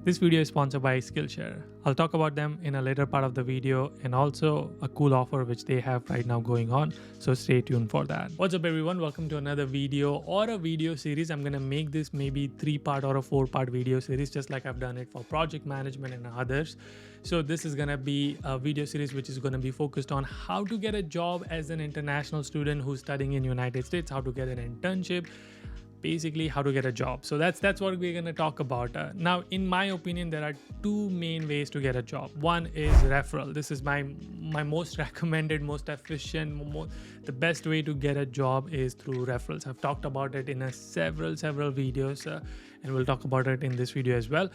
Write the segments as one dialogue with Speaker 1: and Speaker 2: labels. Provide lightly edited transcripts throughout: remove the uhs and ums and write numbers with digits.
Speaker 1: This video is sponsored by Skillshare. I'll talk about them in a later part of the video and also a cool offer which they have right now going on. So stay tuned for that. What's up everyone? Welcome to another video or a video series. I'm going to make this maybe 3-part or a 4-part video series just like I've done it for project management and others. So this is going to be a video series which is going to be focused on how to get a job as an international student who's studying in United States, how to get an internship, basically how to get a job. So that's what we're going to talk about. Now, in my opinion, there are two main ways to get a job. One is referral. This is my most recommended, most efficient, the best way to get a job is through referrals. I've talked about it in several videos and we'll talk about it in this video as well.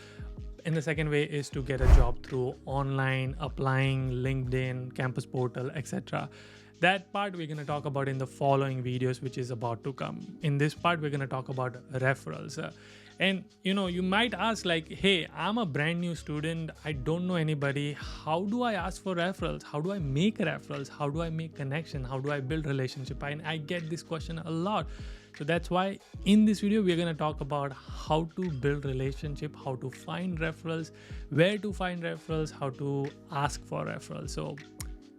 Speaker 1: And the second way is to get a job through online applying, LinkedIn, campus portal, etc. That part we're going to talk about in the following videos, which is about to come. In this part, we're going to talk about referrals. And you might ask like, hey, I'm a brand new student. I don't know anybody. How do I ask for referrals? How do I make referrals? How do I make connection? How do I build relationship? And I get this question a lot. So that's why in this video, we're going to talk about how to build relationship, how to find referrals, where to find referrals, how to ask for referrals. So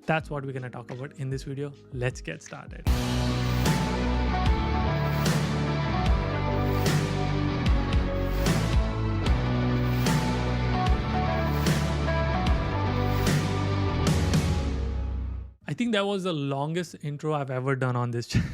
Speaker 1: that's what we're going to talk about in this video. Let's get started. I think that was the longest intro I've ever done on this channel.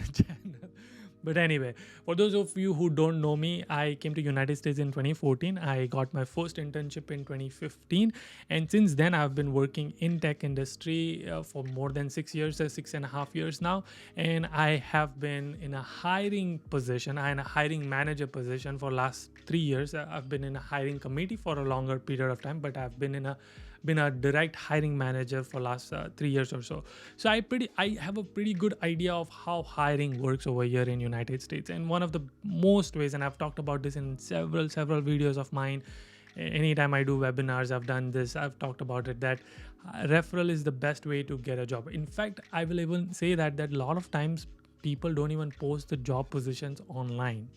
Speaker 1: But anyway, for those of you who don't know me, I came to United States in 2014. I got my first internship in 2015. And since then, I've been working in tech industry for more than 6 years, 6.5 years now. And I have been in a hiring position, in a hiring manager position for last 3 years. I've been in a hiring committee for a longer period of time, but I've been a direct hiring manager for last 3 years or so. So I have a pretty good idea of how hiring works over here in United States. And one of the most ways, and I've talked about this in several videos of mine, anytime I do webinars, I've done this, I've talked about it, that referral is the best way to get a job. In fact, I will even say that a lot of times people don't even post the job positions online.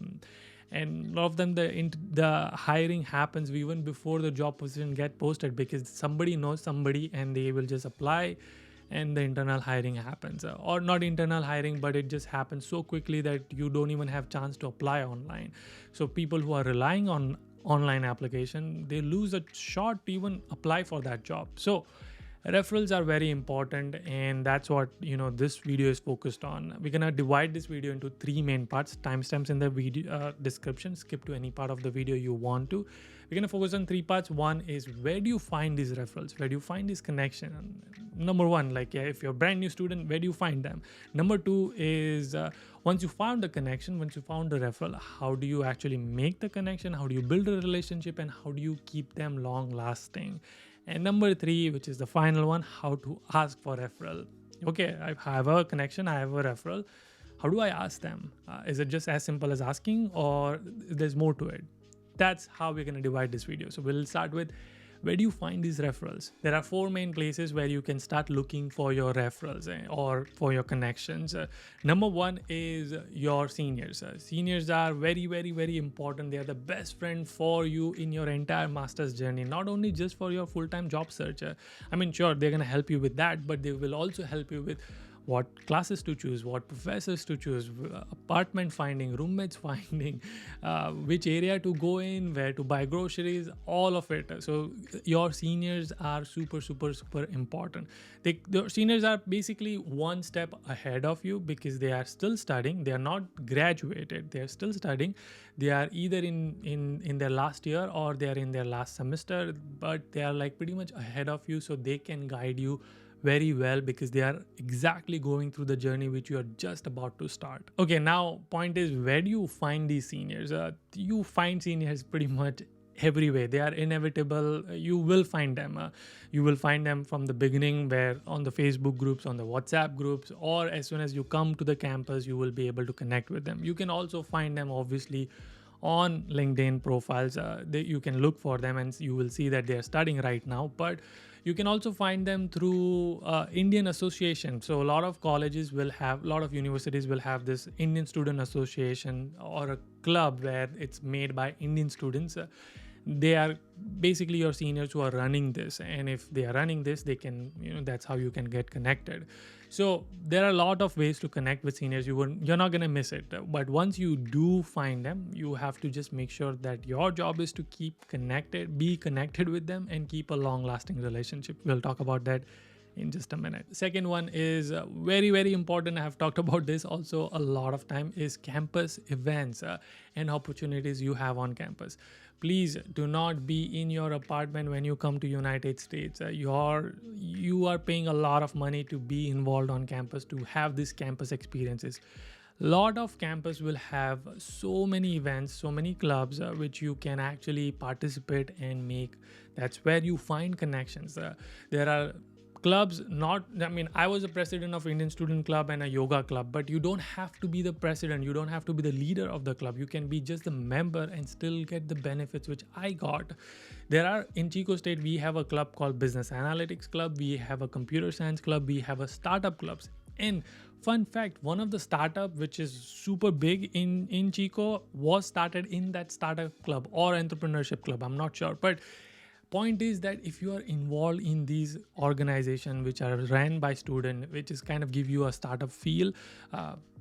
Speaker 1: And a lot of them, the hiring happens even before the job position get posted because somebody knows somebody and they will just apply and the internal hiring happens. Or not internal hiring, but it just happens so quickly that you don't even have chance to apply online. So people who are relying on online application, they lose a shot to even apply for that job. So referrals are very important, and that's what this video is focused on. We're gonna divide this video into 3 main parts. Timestamps in the video description. Skip to any part of the video you want to. We're gonna focus on 3 parts. One is, where do you find these referrals? Where do you find this connection? Number 1, if you're a brand new student, where do you find them? Number 2 is, once you found the connection, once you found the referral, how do you actually make the connection? How do you build a relationship, and how do you keep them long lasting? And number 3, which is the final one, how to ask for referral. Okay, I have a connection, I have a referral. How do I ask them? Is it just as simple as asking, or there's more to it? That's how we're going to divide this video. So we'll start with, where do you find these referrals? There are 4 main places where you can start looking for your referrals or for your connections. Number 1 is your seniors. Seniors are very important. They are the best friend for you in your entire master's journey, not only just for your full-time job search. I mean, sure, they're going to help you with that, but they will also help you with what classes to choose, what professors to choose, apartment finding, roommates finding, which area to go in, where to buy groceries, all of it. So your seniors are super important. The seniors are basically one step ahead of you because they are still studying. They are not graduated. They are still studying. They are either in their last year or they are in their last semester, but they are like pretty much ahead of you, so they can guide you very well because they are exactly going through the journey which you are just about to start. Okay, now point is, where do you find these seniors? You find seniors pretty much everywhere. They are inevitable. You will find them. You will find them from the beginning, where on the Facebook groups, on the WhatsApp groups, or as soon as you come to the campus, you will be able to connect with them. You can also find them obviously on LinkedIn profiles. You can look for them and you will see that they are studying right now, but you can also find them through Indian Association. So a lot of colleges will have, a lot of universities will have this Indian Student Association or a club where it's made by Indian students. they are basically your seniors who are running this, and if they are running this, they can, that's how you can get connected. So there are a lot of ways to connect with seniors. You're not going to miss it. But once you do find them, you have to just make sure that your job is to be connected with them, and keep a long lasting relationship. We'll talk about that in just a minute. Second one is very, very important. I have talked about this also a lot of time, is campus events and opportunities you have on campus. Please do not be in your apartment when you come to United States. You are paying a lot of money to be involved on campus, to have these campus experiences. Lot of campus will have so many events, so many clubs which you can actually participate and make. That's where you find connections. There are clubs, I was a president of Indian Student Club and a yoga club, but you don't have to be the president, you don't have to be the leader of the club. You can be just a member and still get the benefits which I got. In Chico State, we have a club called Business Analytics Club, we have a Computer Science Club, we have a startup clubs. And fun fact, one of the startup which is super big in Chico was started in that startup club or entrepreneurship club, I'm not sure. But point is that if you are involved in these organizations which are ran by students, which is kind of give you a startup feel,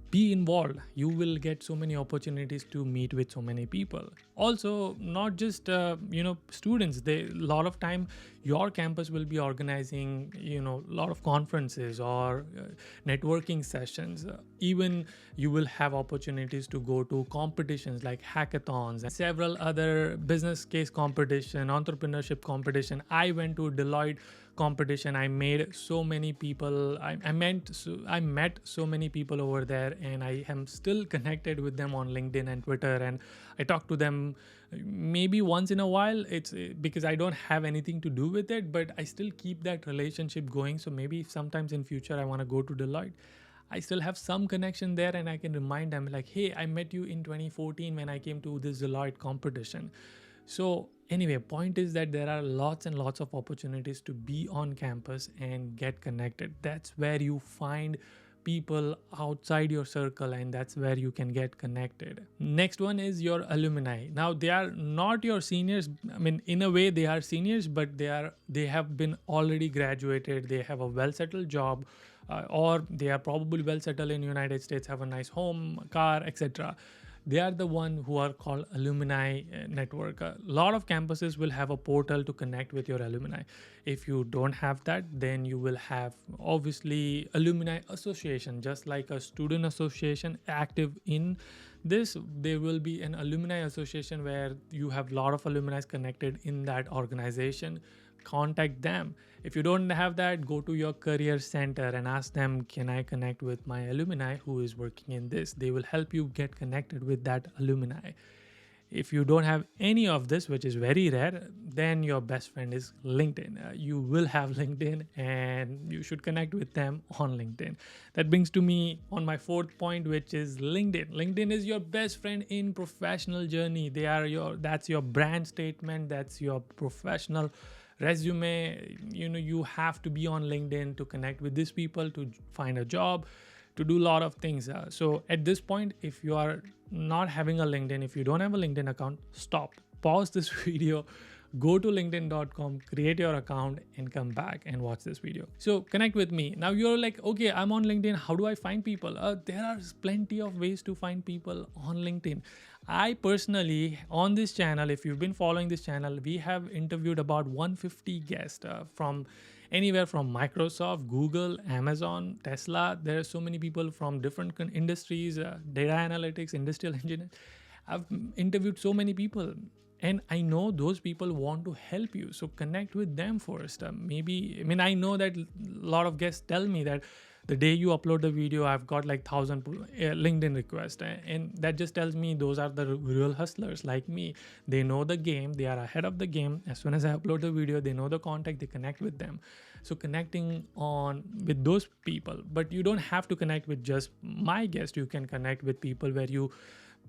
Speaker 1: be involved. You will get so many opportunities to meet with so many people. Also, not just students. A lot of time your campus will be organizing a lot of conferences or networking sessions. Even you will have opportunities to go to competitions like hackathons and several other business case competition, entrepreneurship competition. I went to Deloitte competition. I made so many people. I met so many people over there, and I am still connected with them on LinkedIn and Twitter, and I talk to them maybe once in a while. It's because I don't have anything to do with it, but I still keep that relationship going. So maybe sometimes in future I want to go to Deloitte, I still have some connection there, and I can remind them like, hey, I met you in 2014 when I came to this Deloitte competition. So anyway, point is that there are lots and lots of opportunities to be on campus and get connected. That's where you find people outside your circle, and that's where you can get connected. Next one is your alumni. Now, they are not your seniors. In a way they are seniors, but they have been already graduated. They have a well-settled job, or they are probably well-settled in United States, have a nice home, car, etc. They are the one who are called alumni network. A lot of campuses will have a portal to connect with your alumni. If you don't have that, then you will have obviously alumni association, just like a student association active in this. There will be an alumni association where you have a lot of alumni connected in that organization. Contact them. If you don't have that, go to your career center and ask them, can I connect with my alumni who is working in this? They will help you get connected with that alumni. If you don't have any of this, which is very rare, then your best friend is LinkedIn. You will have LinkedIn, and you should connect with them on LinkedIn. That brings to me on my fourth point, which is LinkedIn. LinkedIn is your best friend in professional journey. That's your brand statement. That's your professional resume. You have to be on LinkedIn to connect with these people, to find a job, to do a lot of things. So at this point, if you are not having a LinkedIn, if you don't have a LinkedIn account, stop, pause this video, go to linkedin.com, create your account, and come back and watch this video. So connect with me. Now you're like, okay, I'm on LinkedIn. How do I find people? There are plenty of ways to find people on LinkedIn. I personally, on this channel, if you've been following this channel, we have interviewed about 150 guests from anywhere from Microsoft, Google, Amazon, Tesla. There are so many people from different industries, data analytics, industrial engineering. I've interviewed so many people, and I know those people want to help you. So connect with them first. I know that a lot of guests tell me that the day you upload the video, I've got like 1,000 LinkedIn requests. And that just tells me those are the real hustlers like me. They know the game. They are ahead of the game. As soon as I upload the video, they know the contact, they connect with them. So connecting with those people. But you don't have to connect with just my guest. You can connect with people where you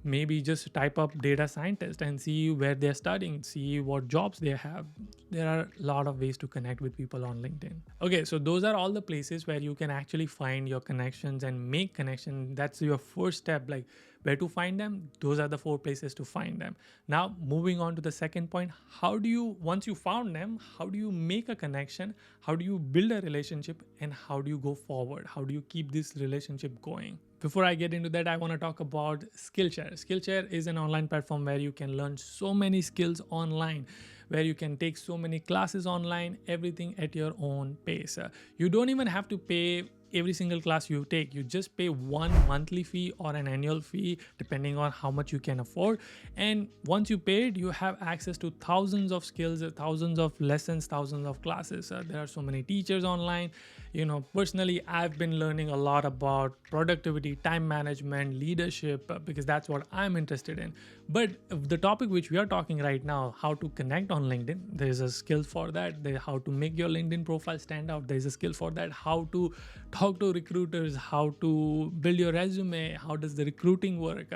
Speaker 1: Maybe just type up data scientist and see where they're studying, see what jobs they have. There are a lot of ways to connect with people on LinkedIn. Okay, so those are all the places where you can actually find your connections and make connection. That's your first step. Like, where to find them? Those are the 4 places to find them. Now, moving on to the second point, how do you, once you found them, how do you make a connection? How do you build a relationship? And how do you go forward? How do you keep this relationship going? Before I get into that, I want to talk about Skillshare. Skillshare is an online platform where you can learn so many skills online, where you can take so many classes online, everything at your own pace. You don't even have to pay every single class you take. You just pay one monthly fee or an annual fee depending on how much you can afford, and once you pay it, you have access to thousands of skills, thousands of lessons, thousands of classes. There are so many teachers online. Personally, I've been learning a lot about productivity, time management, leadership, because that's what I'm interested in. But the topic which we are talking right now, how to connect on LinkedIn, there's a skill for that. How to make your LinkedIn profile stand out, there's a skill for that. How to talk to recruiters, how to build your resume, how does the recruiting work,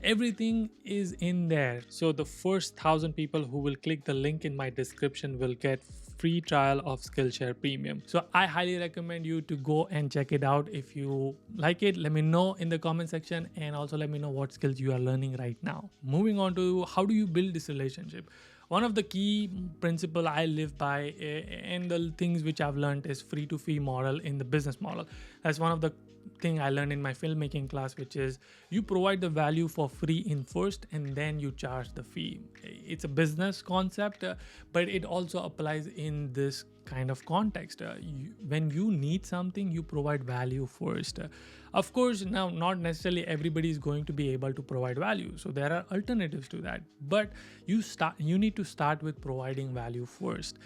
Speaker 1: everything is in there. So the first 1,000 people who will click the link in my description will get free trial of Skillshare Premium. So I highly recommend you to go and check it out. If you like it, let me know in the comment section, and also let me know what skills you are learning right now. Moving on to how do you build this relationship. One of the key principle I live by, and the things which I've learned, is free to fee model in the business model. That's one of the thing I learned in my filmmaking class, which is you provide the value for free in first and then you charge the fee. It's a business concept, but it also applies in this kind of context. When you need something, you provide value first. Of course, now not necessarily everybody is going to be able to provide value, so there are alternatives to that, but you need to start with providing value first.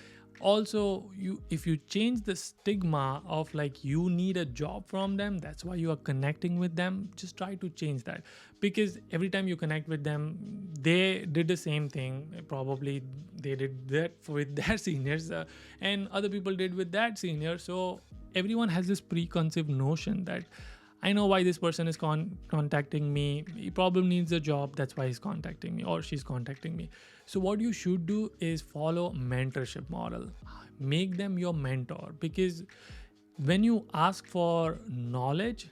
Speaker 1: Also, if you change the stigma of like you need a job from them, that's why you are connecting with them, just try to change that. Because every time you connect with them, they did the same thing. Probably they did that with their seniors, and other people did with that senior. So everyone has this preconceived notion that I know why this person is contacting me. He probably needs a job. That's why he's contacting me or she's contacting me. So what you should do is follow mentorship model. Make them your mentor, because when you ask for knowledge,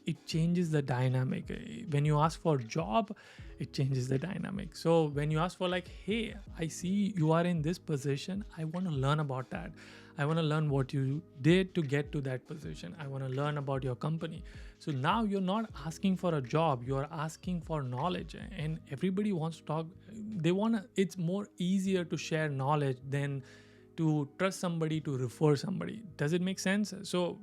Speaker 1: it changes the dynamic. When you ask for job, it changes the dynamic. So when you ask for like, hey, I see you are in this position, I want to learn about that. I want to learn what you did to get to that position. I want to learn about your company. So now you're not asking for a job, you're asking for knowledge, and everybody wants to talk. It's more easier to share knowledge than to trust somebody to refer somebody. Does it make sense? So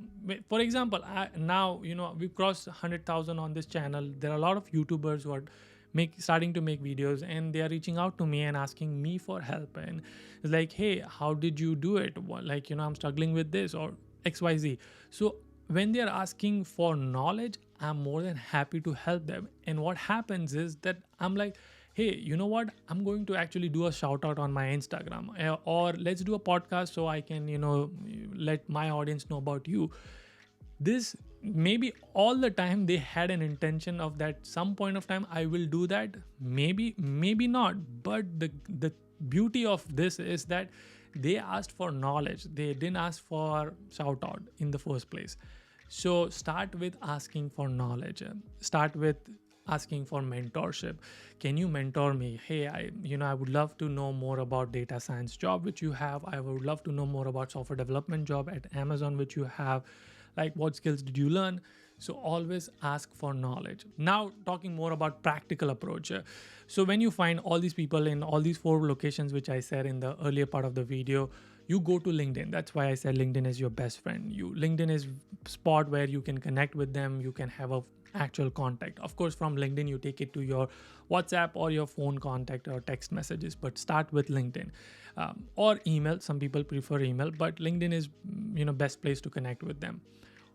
Speaker 1: for example, now we've crossed 100,000 on this channel. There are a lot of YouTubers who are starting to make videos, and they are reaching out to me and asking me for help, and it's like, hey, how did you do it? I'm struggling with this or XYZ. So when they are asking for knowledge, I'm more than happy to help them. And what happens is that I'm like, hey, you know what, I'm going to actually do a shout out on my Instagram, or let's do a podcast so I can let my audience know about you. This maybe all the time they had an intention of that some point of time I will do that, maybe not, but the beauty of this is that they asked for knowledge, they didn't ask for shout out in the first place. So start with asking for knowledge, start with asking for mentorship. Can you mentor me? Hey, I would love to know more about data science job which you have. I would love to know more about software development job at Amazon which you have. Like, what skills did you learn? So always ask for knowledge. Now talking more about practical approach. So when you find all these people in all these 4 locations which I said in the earlier part of the video, you go to LinkedIn. That's why I said LinkedIn is your best friend. LinkedIn is spot where you can connect with them. You can have a actual contact. Of course, from LinkedIn you take it to your WhatsApp or your phone contact or text messages, but start with LinkedIn, or email. Some people prefer email, but LinkedIn is best place to connect with them.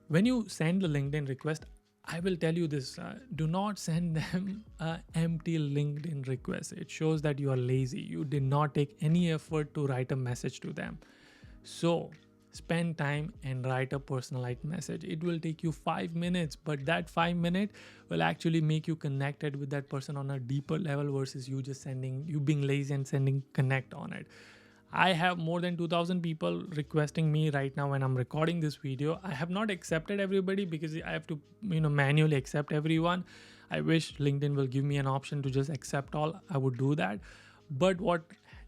Speaker 1: When you send the LinkedIn request, I will tell you this, do not send them an empty LinkedIn request. It shows that you are lazy. You did not take any effort to write a message to them. So spend time and write a personalized message. It will take you 5 minutes, but that 5 minutes will actually make you connected with that person on a deeper level versus you being lazy and sending connect on it. I have more than 2000 people requesting me right now when I'm recording this video. I have not accepted everybody because I have to, manually accept everyone. I wish LinkedIn will give me an option to just accept all. I would do that. But what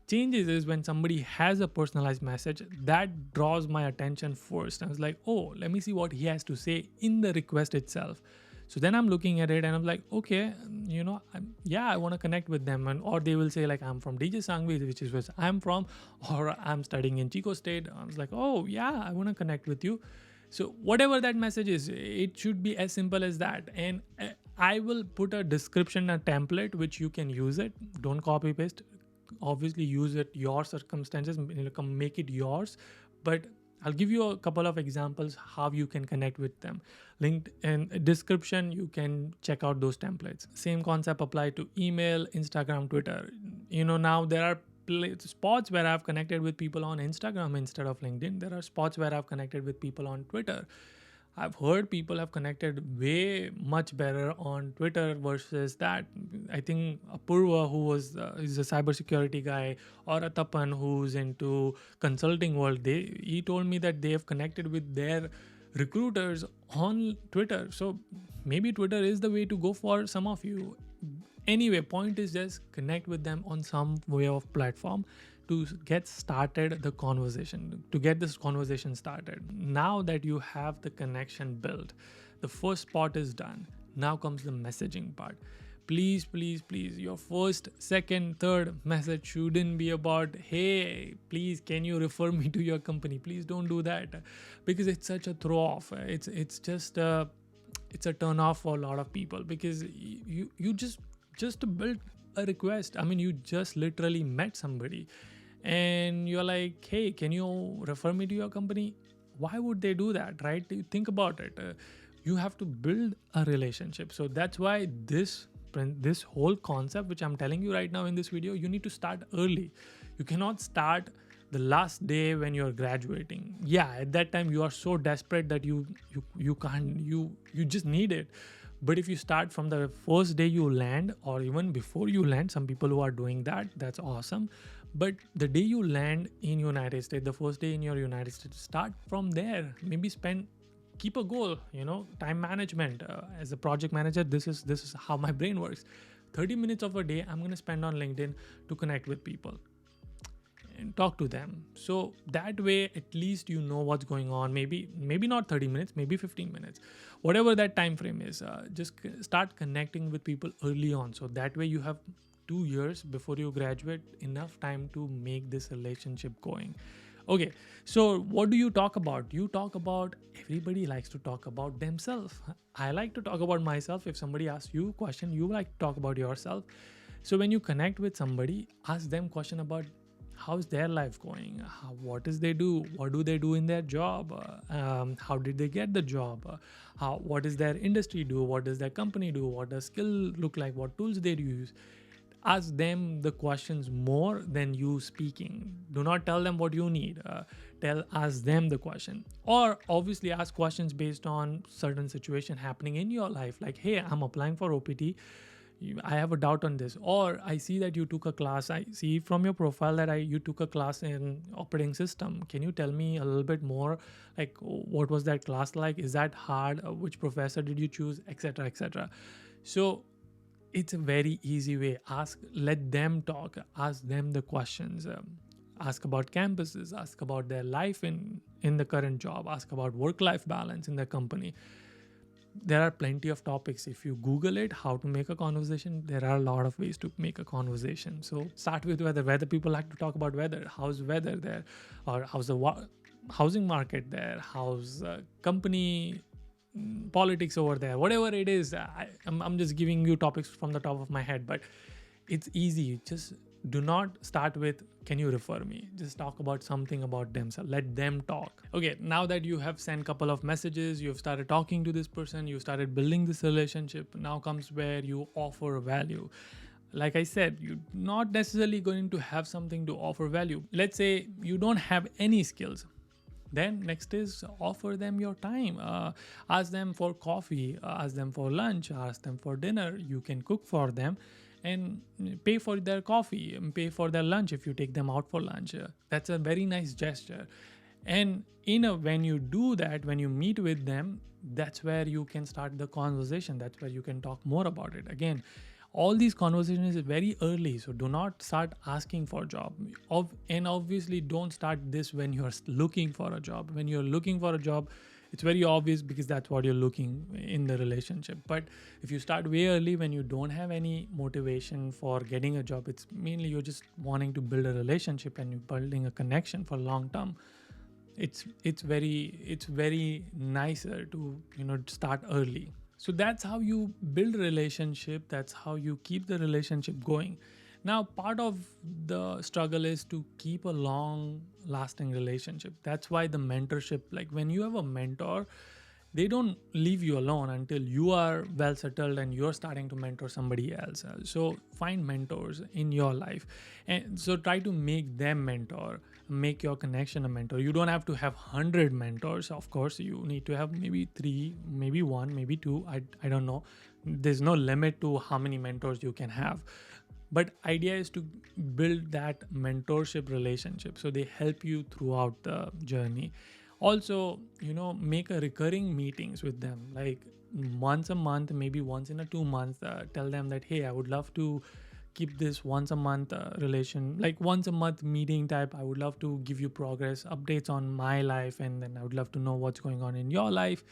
Speaker 1: changes is when somebody has a personalized message that draws my attention first. I was like, oh, let me see what he has to say in the request itself. So then I'm looking at it and I'm like, okay, I want to connect with them. Or they will say like, I'm from DJ Sangvi, which is where I'm from, or I'm studying in Chico State. I was like, oh yeah, I want to connect with you. So whatever that message is, it should be as simple as that. And I will put a description, a template, which you can use it. Don't copy paste. Obviously use it your circumstances, make it yours. But I'll give you a couple of examples how you can connect with them. Linked in description, you can check out those templates. Same concept apply to email, Instagram, Twitter. Now there are spots where I've connected with people on Instagram instead of LinkedIn. There are spots where I've connected with people on Twitter. I've heard people have connected way much better on Twitter versus that. I think Apurva, who is a cybersecurity guy, or Atapan, who's into consulting world, he told me that they have connected with their recruiters on Twitter. So maybe Twitter is the way to go for some of you. Anyway, point is just connect with them on some way of platform to get started the conversation, to get this conversation started. Now that you have the connection built, the first spot is done. Now comes the messaging part. Please, please, please, your first, second, third message shouldn't be about, hey, please, can you refer me to your company? Please don't do that, because it's such a throw off. It's just it's a turn off for a lot of people, because you just to build a request. I mean, you just literally met somebody and you're like, hey, can you refer me to your company? Why would they do that, right? Think about it. You have to build a relationship. So that's why this whole concept, which I'm telling you right now in this video, you need to start early. You cannot start the last day when you're graduating. Yeah, at that time you are so desperate that you can't, you just need it. But if you start from the first day you land, or even before you land, some people who are doing that, that's awesome. But the day you land in United States, the first day in your United States, start from there. Maybe keep a goal, time management. As a project manager, this is how my brain works. 30 minutes of a day I'm going to spend on LinkedIn to connect with people and talk to them. So that way, at least you know what's going on. Maybe not 30 minutes, maybe 15 minutes, whatever that time frame is. Just start connecting with people early on. So that way you have 2 years before you graduate, enough time to make this relationship going. Okay, so what do you talk about? You talk about, everybody likes to talk about themselves. I like to talk about myself. If somebody asks you a question, you like to talk about yourself. So when you connect with somebody, ask them question about how's their life going, what does they do, what do they do in their job, how did they get the job, what does their industry do, what does their company do, what does skill look like, what tools they use. Ask them the questions more than you speaking. Do not tell them what you need. Ask them the question. Or obviously ask questions based on certain situation happening in your life. Like, hey, I'm applying for OPT. I have a doubt on this. Or I see that you took a class. I see from your profile that you took a class in operating system. Can you tell me a little bit more? Like, what was that class like? Is that hard? Which professor did you choose? Etc. etc. So it's a very easy way. Let them talk. Ask them the questions. Ask about campuses. Ask about their life in the current job. Ask about work-life balance in the company. There are plenty of topics. If you Google it, how to make a conversation, there are a lot of ways to make a conversation. So start with weather. People like to talk about weather. How's weather there? Or how's the housing market there? How's company politics over there? Whatever it is, I'm just giving you topics from the top of my head, but it's easy. Just do not start with, can you refer me? Just talk about something about themselves. Let them talk. Okay, now that you have sent a couple of messages, you've started talking to this person, you started building this relationship, now comes where you offer value. Like I said, you're not necessarily going to have something to offer value. Let's say you don't have any skills. Then next is offer them your time. Ask them for coffee, ask them for lunch, ask them for dinner. You can cook for them and pay for their coffee and pay for their lunch if you take them out for lunch. That's a very nice gesture. And when you do that, when you meet with them, that's where you can start the conversation. That's where you can talk more about it. Again, all these conversations is very early, so do not start asking for a job. And obviously don't start this when you're looking for a job. When you're looking for a job, it's very obvious because that's what you're looking in the relationship. But if you start way early when you don't have any motivation for getting a job, it's mainly you're just wanting to build a relationship and you're building a connection for long term. It's very nicer to start early. So that's how you build a relationship, that's how you keep the relationship going. Now part of the struggle is to keep a long lasting relationship. That's why the mentorship, like when you have a mentor, they don't leave you alone until you are well settled and you're starting to mentor somebody else. So find mentors in your life, and so try to make them mentor, make your connection a mentor. You don't have to have 100 mentors, of course. You need to have maybe 3, maybe 1, maybe 2. I don't know. There's no limit to how many mentors you can have, but idea is to build that mentorship relationship so they help you throughout the journey. Also, make a recurring meetings with them, like once a month, maybe once in a 2 months. Tell them that, hey, I would love to keep this once a month relation, like once a month meeting type. I would love to give you progress updates on my life, and then I would love to know what's going on in your life.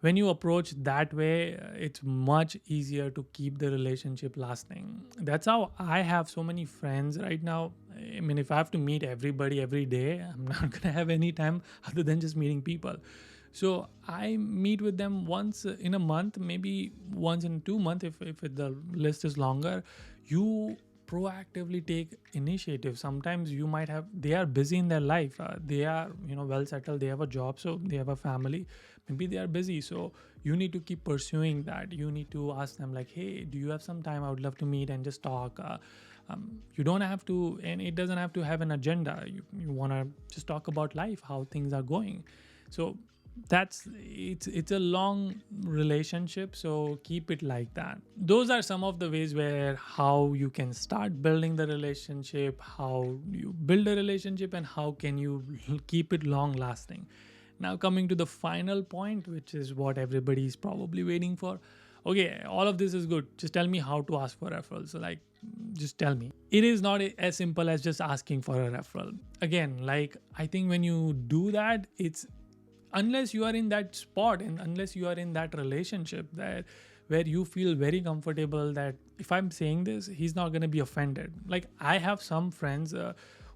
Speaker 1: When you approach that way, it's much easier to keep the relationship lasting. That's how I have so many friends right now. I mean, if I have to meet everybody every day, I'm not going to have any time other than just meeting people. So I meet with them once in a month, maybe once in 2 months if the list is longer. You proactively take initiative. Sometimes you might have, they are busy in their life. They are, well settled. They have a job, so they have a family. Maybe they are busy. So you need to keep pursuing that. You need to ask them like, hey, do you have some time? I would love to meet and just talk. You don't have to, and it doesn't have to have an agenda. You want to just talk about life, how things are going. So it's a long relationship, so keep it like that. Those are some of the ways where how you can start building the relationship, how you build a relationship, and how can you keep it long lasting. Now coming to the final point, which is what everybody is probably waiting for. Okay, all of this is good, just tell me how to ask for referrals. So like, just tell me. It is not as simple as just asking for a referral. Again, like, I think when you do that, it's, unless you are in that spot and unless you are in that relationship that where you feel very comfortable that if I'm saying this, he's not going to be offended. Like, I have some friends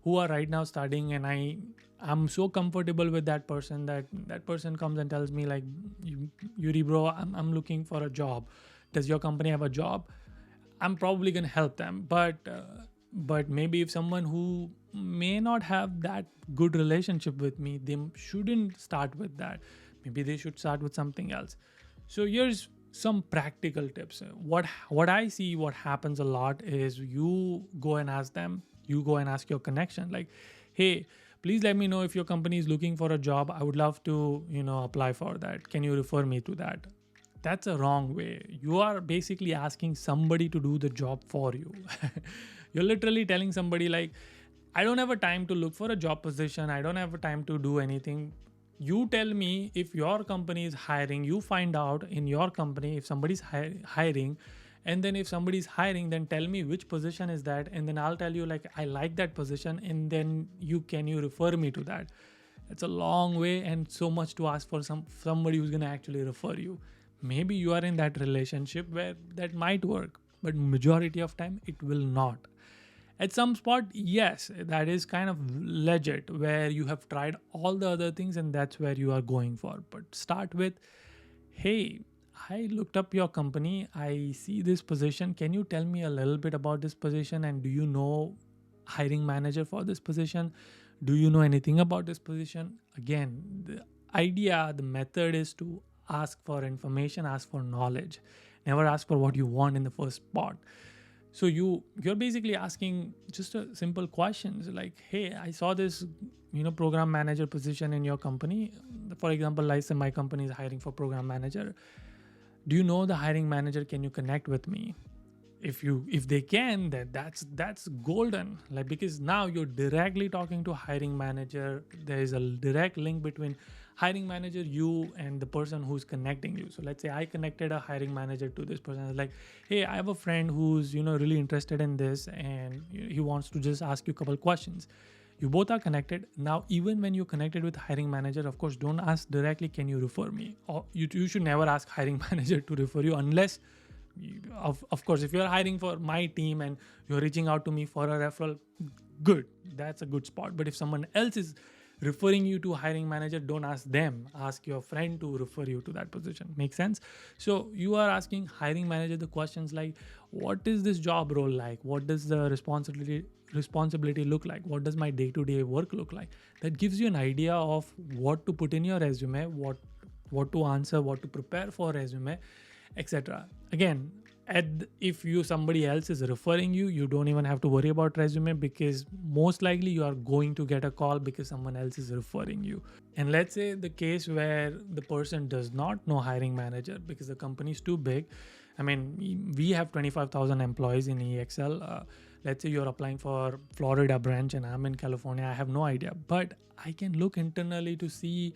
Speaker 1: who are right now studying, and I'm so comfortable with that person that that person comes and tells me like, Yuri bro, I'm looking for a job, does your company have a job? I'm probably going to help them. But maybe if someone who may not have that good relationship with me, they shouldn't start with that. Maybe they should start with something else. So here's some practical tips. What I see, what happens a lot is you go and ask them, you go and ask your connection like, hey, please let me know if your company is looking for a job. I would love to, apply for that. Can you refer me to that? That's a wrong way. You are basically asking somebody to do the job for you. You're literally telling somebody like, I don't have a time to look for a job position. I don't have a time to do anything. You tell me if your company is hiring. You find out in your company if somebody's hiring. And then if somebody's hiring, then tell me which position is that. And then I'll tell you like, I like that position. And then you refer me to that. It's a long way and so much to ask for somebody who's going to actually refer you. Maybe you are in that relationship where that might work, but majority of time it will not. At some spot, yes, that is kind of legit where you have tried all the other things and that's where you are going for. But start with, hey, I looked up your company. I see this position. Can you tell me a little bit about this position? And do you know hiring manager for this position? Do you know anything about this position? Again, the method is to ask for information, ask for knowledge. Never ask for what you want in the first spot. So you're basically asking just a simple questions like, hey, I saw this program manager position in your company. For example, like say my company is hiring for program manager. Do you know the hiring manager? Can you connect with me? If they can, then that's golden. Like, because now you're directly talking to hiring manager. There is a direct link between hiring manager, you, and the person who's connecting you. So let's say I connected a hiring manager to this person. I was like, hey, I have a friend who's really interested in this, and he wants to just ask you a couple questions. You both are connected now. Even when you're connected with hiring manager, of course, don't ask directly, can you refer me? Or you should never ask hiring manager to refer you, unless of course, if you're hiring for my team and you're reaching out to me for a referral, good, that's a good spot. But if someone else is referring you to a hiring manager, don't ask them, ask your friend to refer you to that position. Make sense? So you are asking hiring manager the questions like, what is this job role like? What does the responsibility look like? What does my day-to-day work look like? That gives you an idea of what to put in your resume, what to answer, what to prepare for resume, etc. Again, if somebody else is referring you, you don't even have to worry about resume, because most likely you are going to get a call because someone else is referring you. And let's say the case where the person does not know hiring manager because the company is too big. I mean, we have 25,000 employees in EXL. Let's say you're applying for Florida branch and I'm in California. I have no idea, but I can look internally to see,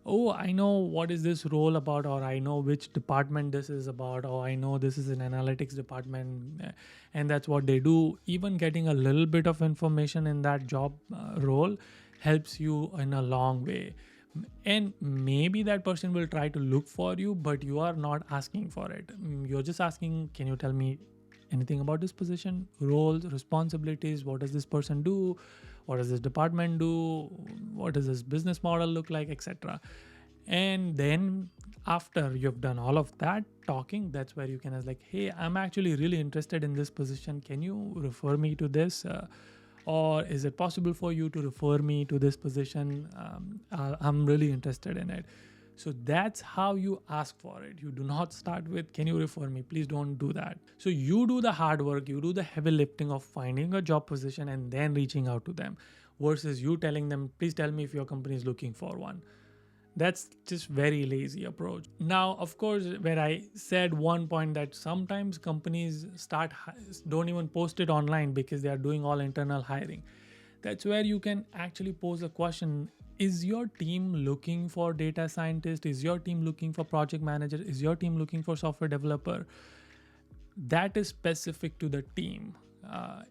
Speaker 1: oh, I know what is this role about, or I know which department this is about, or I know this is an analytics department, and that's what they do. Even getting a little bit of information in that job role helps you in a long way. And maybe that person will try to look for you, but you are not asking for it. You're just asking, can you tell me anything about this position, roles, responsibilities? What does this person do? What does this department do? What does this business model look like, etc. And then after you've done all of that talking, that's where you can ask like, hey, I'm actually really interested in this position. Can you refer me to this? Or is it possible for you to refer me to this position? I'm really interested in it. So that's how you ask for it. You do not start with, can you refer me? Please don't do that. So you do the hard work, you do the heavy lifting of finding a job position and then reaching out to them, versus you telling them, please tell me if your company is looking for one. That's just very lazy approach. Now, of course, where I said one point that sometimes companies don't even post it online because they are doing all internal hiring. That's where you can actually pose a question. Is your team looking for data scientist? Is your team looking for project manager? Is your team looking for software developer? That is specific to the team,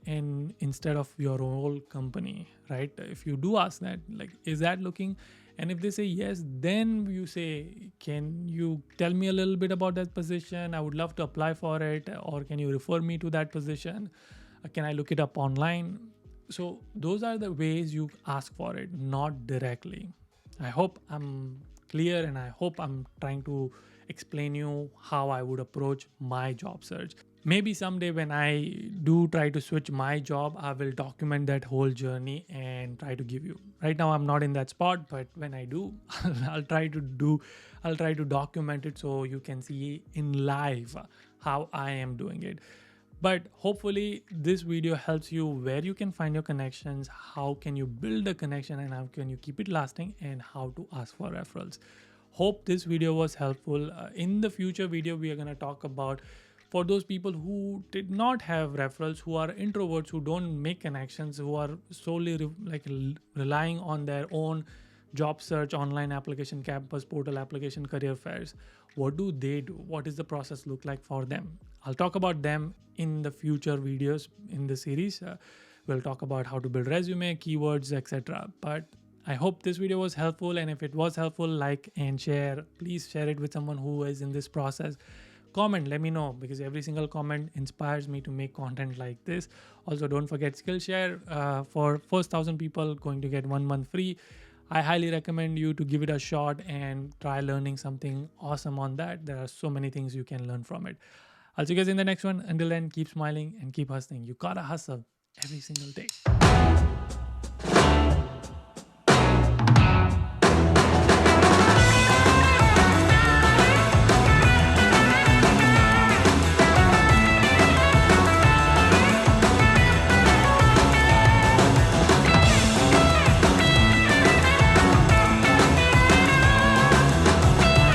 Speaker 1: and instead of your whole company, right? If you do ask that, like, is that looking? And if they say yes, then you say, can you tell me a little bit about that position? I would love to apply for it. Or can you refer me to that position? Can I look it up online? So those are the ways you ask for it, not directly. I hope I'm clear, and I hope I'm trying to explain you how I would approach my job search. Maybe someday when I do try to switch my job, I will document that whole journey and try to give you. Right now I'm not in that spot, but when I do, I'll try to document it so you can see in live how I am doing it. But hopefully this video helps you where you can find your connections, how can you build a connection, and how can you keep it lasting, and how to ask for referrals. Hope this video was helpful. In the future video, we are going to talk about, for those people who did not have referrals, who are introverts, who don't make connections, who are solely relying on their own job search, online application, campus portal application, career fairs. What do they do? What does the process look like for them? I'll talk about them in the future videos in the series. We'll talk about how to build resume, keywords, etc. But I hope this video was helpful, and if it was helpful, like and share. Please share it with someone who is in this process. Comment, let me know, because every single comment inspires me to make content like this. Also, don't forget Skillshare. For first 1,000 people going to get 1 month free. I highly recommend you to give it a shot and try learning something awesome on that. There are so many things you can learn from it. I'll see you guys in the next one. Until then, keep smiling and keep hustling. You gotta hustle every single day.